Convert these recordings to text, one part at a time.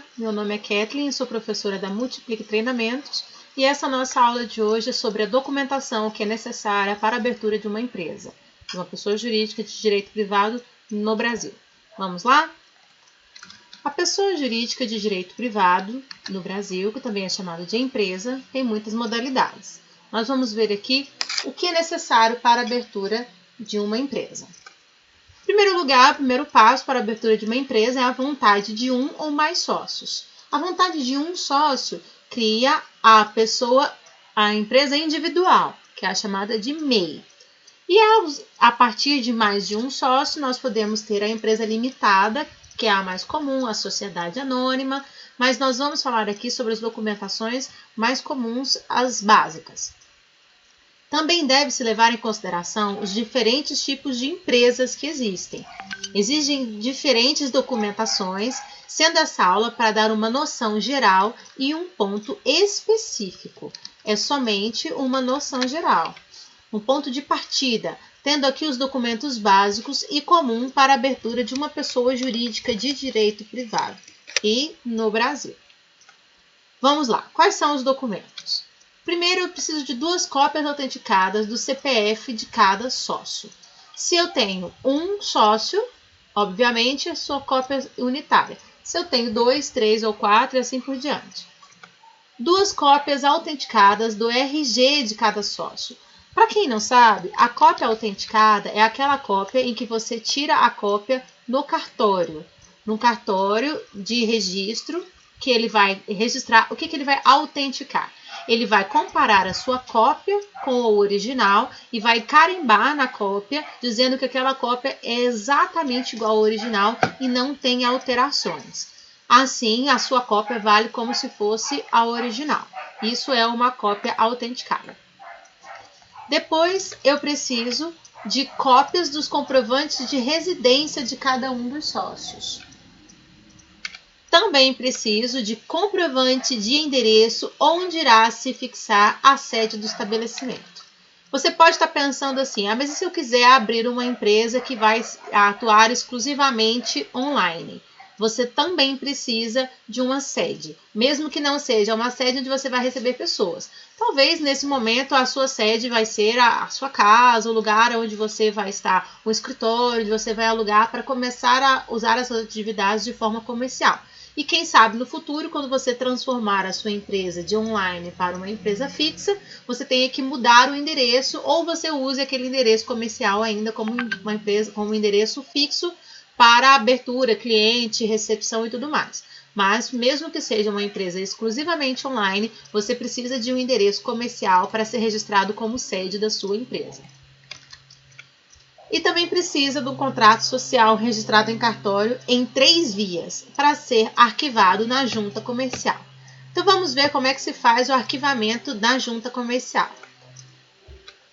Olá, meu nome é Kathleen, sou professora da Multiplique Treinamentos e essa nossa aula de hoje é sobre a documentação que é necessária para a abertura de uma empresa, de uma pessoa jurídica de direito privado no Brasil. Vamos lá? A pessoa jurídica de direito privado no Brasil, que também é chamada de empresa, tem muitas modalidades. Nós vamos ver aqui o que é necessário para a abertura de uma empresa. Em primeiro lugar, o primeiro passo para a abertura de uma empresa é a vontade de um ou mais sócios. A vontade de um sócio cria a empresa individual, que é a chamada de MEI. E a partir de mais de um sócio, nós podemos ter a empresa limitada, que é a mais comum, a sociedade anônima, mas nós vamos falar aqui sobre as documentações mais comuns, as básicas. Também deve-se levar em consideração os diferentes tipos de empresas que existem. Existem diferentes documentações, sendo essa aula para dar uma noção geral e um ponto específico. É somente uma noção geral. Um ponto de partida, tendo aqui os documentos básicos e comum para a abertura de uma pessoa jurídica de direito privado e no Brasil. Vamos lá, quais são os documentos? Primeiro, eu preciso de 2 cópias autenticadas do CPF de cada sócio. Se eu tenho um sócio, obviamente, a sua cópia unitária. Se eu tenho 2, 3 ou 4 e assim por diante. 2 cópias autenticadas do RG de cada sócio. Para quem não sabe, a cópia autenticada é aquela cópia em que você tira a cópia no cartório de registro, que ele vai registrar. O que ele vai autenticar? Ele vai comparar a sua cópia com o original e vai carimbar na cópia, dizendo que aquela cópia é exatamente igual ao original e não tem alterações. Assim, a sua cópia vale como se fosse a original. Isso é uma cópia autenticada. Depois, eu preciso de cópias dos comprovantes de residência de cada um dos sócios. Também preciso de comprovante de endereço onde irá se fixar a sede do estabelecimento. Você pode estar pensando assim, mas e se eu quiser abrir uma empresa que vai atuar exclusivamente online? Você também precisa de uma sede, mesmo que não seja uma sede onde você vai receber pessoas. Talvez nesse momento a sua sede vai ser a sua casa, o lugar onde você vai estar, o escritório onde você vai alugar para começar a usar essas atividades de forma comercial. E quem sabe no futuro, quando você transformar a sua empresa de online para uma empresa fixa, você tenha que mudar o endereço ou você use aquele endereço comercial ainda como uma empresa, como um endereço fixo para abertura, cliente, recepção e tudo mais. Mas mesmo que seja uma empresa exclusivamente online, você precisa de um endereço comercial para ser registrado como sede da sua empresa. E também precisa de um contrato social registrado em cartório em 3 vias para ser arquivado na junta comercial. Então vamos ver como é que se faz o arquivamento na junta comercial.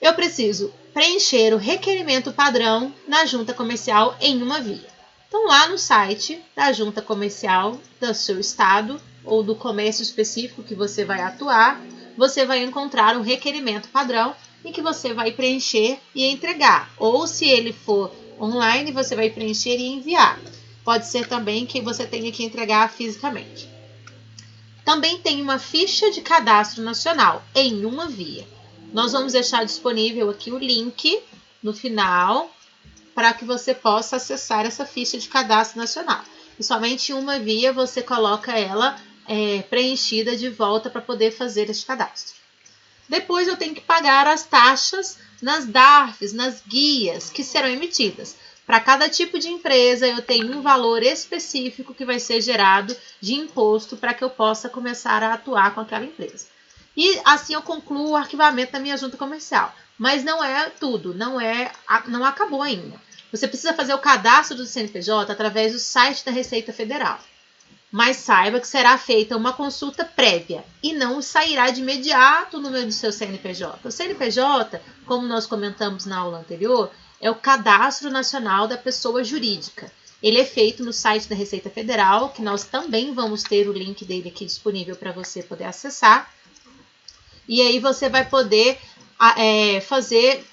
Eu preciso preencher o requerimento padrão na junta comercial em uma via. Então lá no site da junta comercial do seu estado ou do comércio específico que você vai atuar, você vai encontrar um requerimento padrão em que você vai preencher e entregar. Ou se ele for online, você vai preencher e enviar. Pode ser também que você tenha que entregar fisicamente. Também tem uma ficha de cadastro nacional em uma via. Nós vamos deixar disponível aqui o link no final para que você possa acessar essa ficha de cadastro nacional. E somente em uma via você coloca ela preenchida de volta para poder fazer esse cadastro. Depois eu tenho que pagar as taxas nas DARFs, nas guias que serão emitidas. Para cada tipo de empresa eu tenho um valor específico que vai ser gerado de imposto para que eu possa começar a atuar com aquela empresa. E assim eu concluo o arquivamento da minha junta comercial. Mas não é tudo, não acabou ainda. Você precisa fazer o cadastro do CNPJ através do site da Receita Federal. Mas saiba que será feita uma consulta prévia e não sairá de imediato o número do seu CNPJ. O CNPJ, como nós comentamos na aula anterior, é o Cadastro Nacional da Pessoa Jurídica. Ele é feito no site da Receita Federal, que nós também vamos ter o link dele aqui disponível para você poder acessar. E aí você vai poder fazer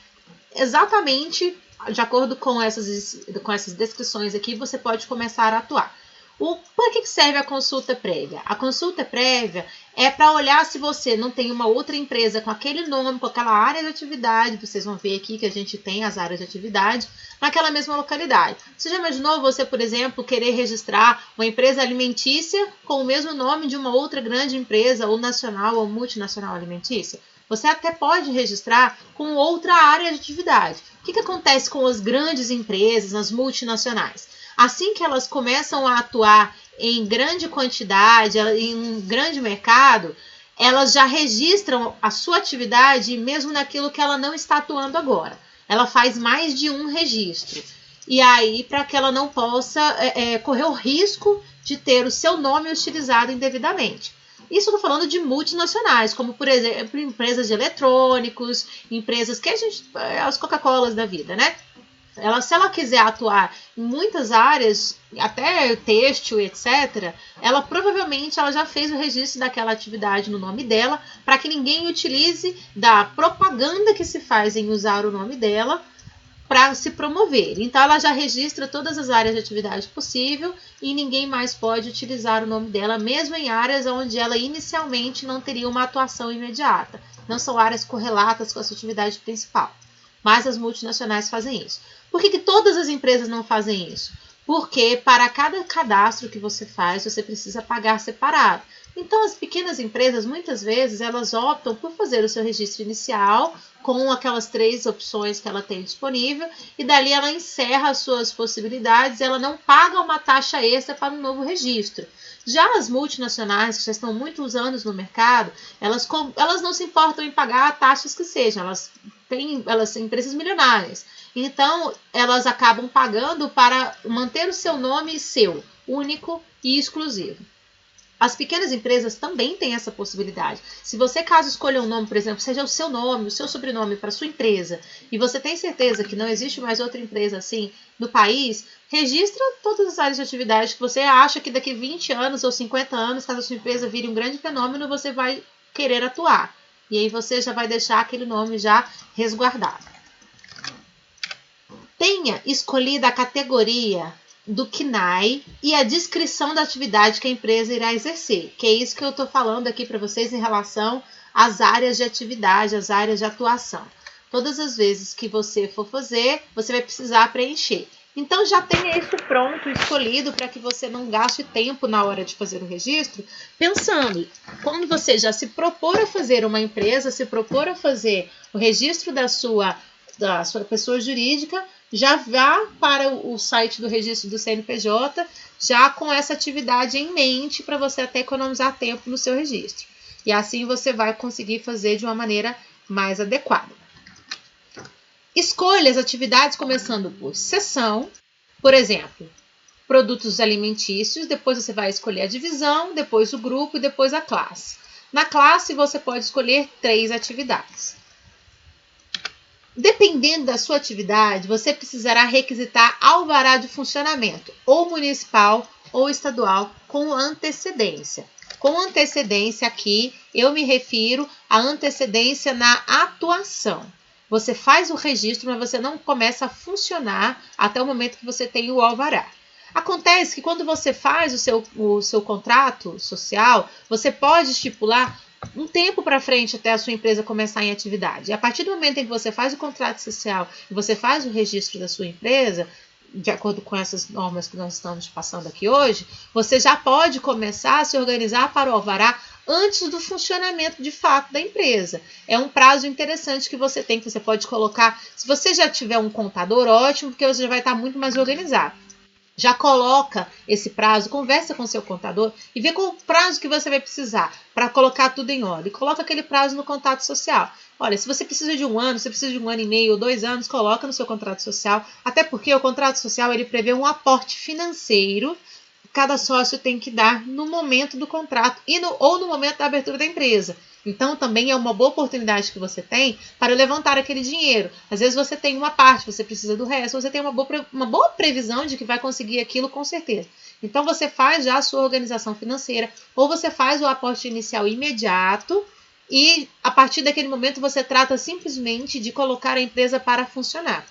exatamente de acordo com essas descrições aqui, você pode começar a atuar. Para que serve a consulta prévia? A consulta prévia é para olhar se você não tem uma outra empresa com aquele nome, com aquela área de atividade. Vocês vão ver aqui que a gente tem as áreas de atividade naquela mesma localidade. Você já imaginou você, por exemplo, querer registrar uma empresa alimentícia com o mesmo nome de uma outra grande empresa, ou nacional ou multinacional alimentícia? Você até pode registrar com outra área de atividade. O que acontece com as grandes empresas, as multinacionais? Assim que elas começam a atuar em grande quantidade, em um grande mercado, elas já registram a sua atividade mesmo naquilo que ela não está atuando agora. Ela faz mais de um registro. E aí, para que ela não possa correr o risco de ter o seu nome utilizado indevidamente. Isso eu estou falando de multinacionais, como, por exemplo, empresas de eletrônicos, empresas que as Coca-Colas da vida, né? Se ela quiser atuar em muitas áreas, até têxtil, etc., ela provavelmente já fez o registro daquela atividade no nome dela, para que ninguém utilize da propaganda que se faz em usar o nome dela para se promover. Então, ela já registra todas as áreas de atividade possível e ninguém mais pode utilizar o nome dela, mesmo em áreas onde ela inicialmente não teria uma atuação imediata. Não são áreas correlatas com a sua atividade principal. Mas as multinacionais fazem isso. Por que todas as empresas não fazem isso? Porque para cada cadastro que você faz, você precisa pagar separado. Então, as pequenas empresas, muitas vezes, elas optam por fazer o seu registro inicial com aquelas 3 opções que ela tem disponível e dali ela encerra as suas possibilidades, ela não paga uma taxa extra para um novo registro. Já as multinacionais, que já estão muitos anos no mercado, elas não se importam em pagar taxas que sejam, elas são empresas milionárias. Então, elas acabam pagando para manter o seu nome seu, único e exclusivo. As pequenas empresas também têm essa possibilidade. Se você, caso escolha um nome, por exemplo, seja o seu nome, o seu sobrenome para sua empresa, e você tem certeza que não existe mais outra empresa assim no país, registra todas as áreas de atividade que você acha que daqui 20 anos ou 50 anos, caso a sua empresa vire um grande fenômeno, você vai querer atuar. E aí você já vai deixar aquele nome já resguardado. Tenha escolhido a categoria do CNAE e a descrição da atividade que a empresa irá exercer, que é isso que eu estou falando aqui para vocês em relação às áreas de atividade, às áreas de atuação. Todas as vezes que você for fazer, você vai precisar preencher. Então, já tenha isso pronto, escolhido, para que você não gaste tempo na hora de fazer o registro, pensando, quando você já se propor a fazer uma empresa, se propor a fazer o registro da sua pessoa jurídica, já vá para o site do registro do CNPJ, já com essa atividade em mente, para você até economizar tempo no seu registro. E assim você vai conseguir fazer de uma maneira mais adequada. Escolha as atividades começando por seção, por exemplo, produtos alimentícios, depois você vai escolher a divisão, depois o grupo e depois a classe. Na classe você pode escolher 3 atividades. Dependendo da sua atividade, você precisará requisitar alvará de funcionamento, ou municipal ou estadual, com antecedência. Com antecedência aqui, eu me refiro à antecedência na atuação. Você faz o registro, mas você não começa a funcionar até o momento que você tem o alvará. Acontece que quando você faz o seu contrato social, você pode estipular um tempo para frente até a sua empresa começar em atividade. E a partir do momento em que você faz o contrato social e você faz o registro da sua empresa, de acordo com essas normas que nós estamos passando aqui hoje, você já pode começar a se organizar para o alvará antes do funcionamento de fato da empresa. É um prazo interessante que você tem, que você pode colocar. Se você já tiver um contador, ótimo, porque você já vai estar muito mais organizado. Já coloca esse prazo, conversa com o seu contador e vê qual o prazo que você vai precisar para colocar tudo em ordem. Coloca aquele prazo no contrato social. Olha, se você precisa de 1 ano, se você precisa de 1 ano e meio ou 2 anos, coloca no seu contrato social. Até porque o contrato social ele prevê um aporte financeiro que cada sócio tem que dar no momento do contrato ou no momento da abertura da empresa. Então, também é uma boa oportunidade que você tem para levantar aquele dinheiro. Às vezes você tem uma parte, você precisa do resto, você tem uma boa previsão de que vai conseguir aquilo com certeza. Então, você faz já a sua organização financeira, ou você faz o aporte inicial imediato e, a partir daquele momento, você trata simplesmente de colocar a empresa para funcionar.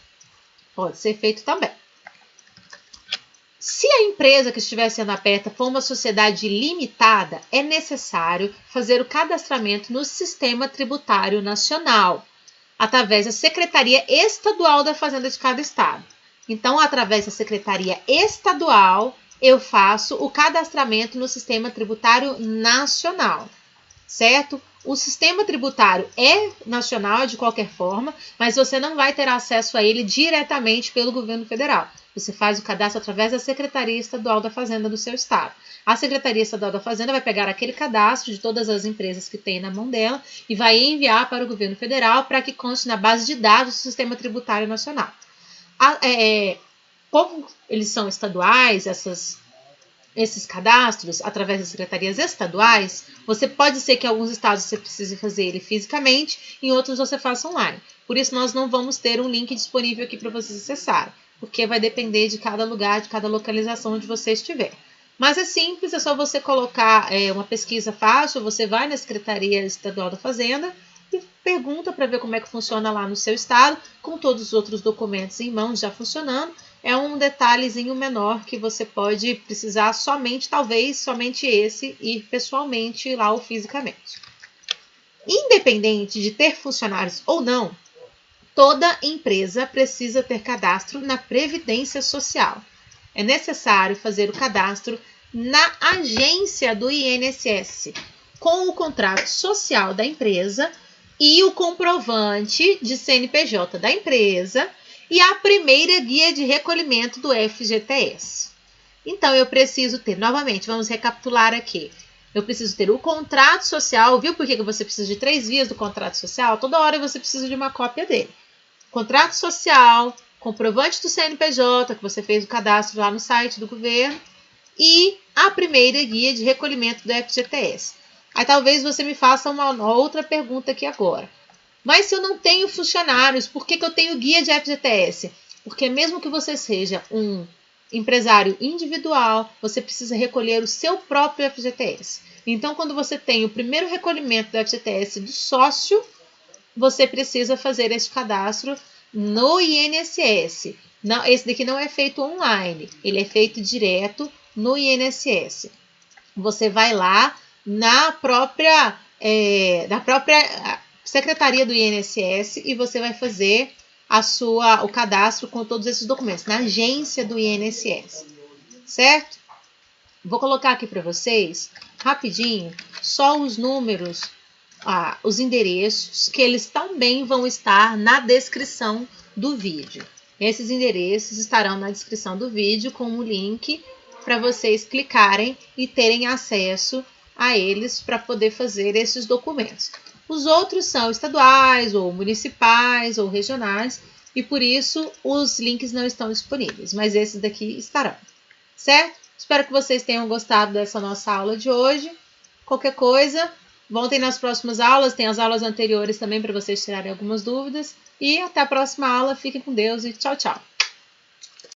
Pode ser feito também. Se a empresa que estiver sendo aberta for uma sociedade limitada, é necessário fazer o cadastramento no Sistema Tributário Nacional, através da Secretaria Estadual da Fazenda de cada estado. Então, através da Secretaria Estadual, eu faço o cadastramento no Sistema Tributário Nacional, certo? O sistema tributário é nacional de qualquer forma, mas você não vai ter acesso a ele diretamente pelo governo federal. Você faz o cadastro através da Secretaria Estadual da Fazenda do seu estado. A Secretaria Estadual da Fazenda vai pegar aquele cadastro de todas as empresas que tem na mão dela e vai enviar para o governo federal para que conste na base de dados do Sistema Tributário Nacional. Como eles são estaduais, esses cadastros, através das secretarias estaduais, você pode ser que em alguns estados você precise fazer ele fisicamente, em outros você faça online. Por isso, nós não vamos ter um link disponível aqui para vocês acessarem, porque vai depender de cada lugar, de cada localização onde você estiver. Mas é simples, é só você colocar uma pesquisa fácil, você vai na Secretaria Estadual da Fazenda e pergunta para ver como é que funciona lá no seu estado, com todos os outros documentos em mãos já funcionando. É um detalhezinho menor que você pode precisar talvez somente esse, ir pessoalmente lá ou fisicamente. Independente de ter funcionários ou não, toda empresa precisa ter cadastro na Previdência Social. É necessário fazer o cadastro na agência do INSS, com o contrato social da empresa e o comprovante de CNPJ da empresa, e a primeira guia de recolhimento do FGTS. Então, eu preciso ter, novamente, vamos recapitular aqui. Eu preciso ter o contrato social, viu por que você precisa de 3 vias do contrato social? Toda hora você precisa de uma cópia dele. Contrato social, comprovante do CNPJ, que você fez o cadastro lá no site do governo, e a primeira guia de recolhimento do FGTS. Aí talvez você me faça uma outra pergunta aqui agora. Mas se eu não tenho funcionários, por que eu tenho guia de FGTS? Porque mesmo que você seja um empresário individual, você precisa recolher o seu próprio FGTS. Então, quando você tem o primeiro recolhimento do FGTS do sócio, você precisa fazer esse cadastro no INSS. Não, esse daqui não é feito online, ele é feito direto no INSS. Você vai lá na própria Secretaria do INSS e você vai fazer o cadastro com todos esses documentos, na agência do INSS, certo? Vou colocar aqui para vocês, rapidinho, só os números, os endereços, que eles também vão estar na descrição do vídeo. Esses endereços estarão na descrição do vídeo com um link para vocês clicarem e terem acesso a eles para poder fazer esses documentos. Os outros são estaduais, ou municipais, ou regionais, e por isso os links não estão disponíveis, mas esses daqui estarão, certo? Espero que vocês tenham gostado dessa nossa aula de hoje. Qualquer coisa, voltem nas próximas aulas, tem as aulas anteriores também para vocês tirarem algumas dúvidas, e até a próxima aula, fiquem com Deus e tchau, tchau!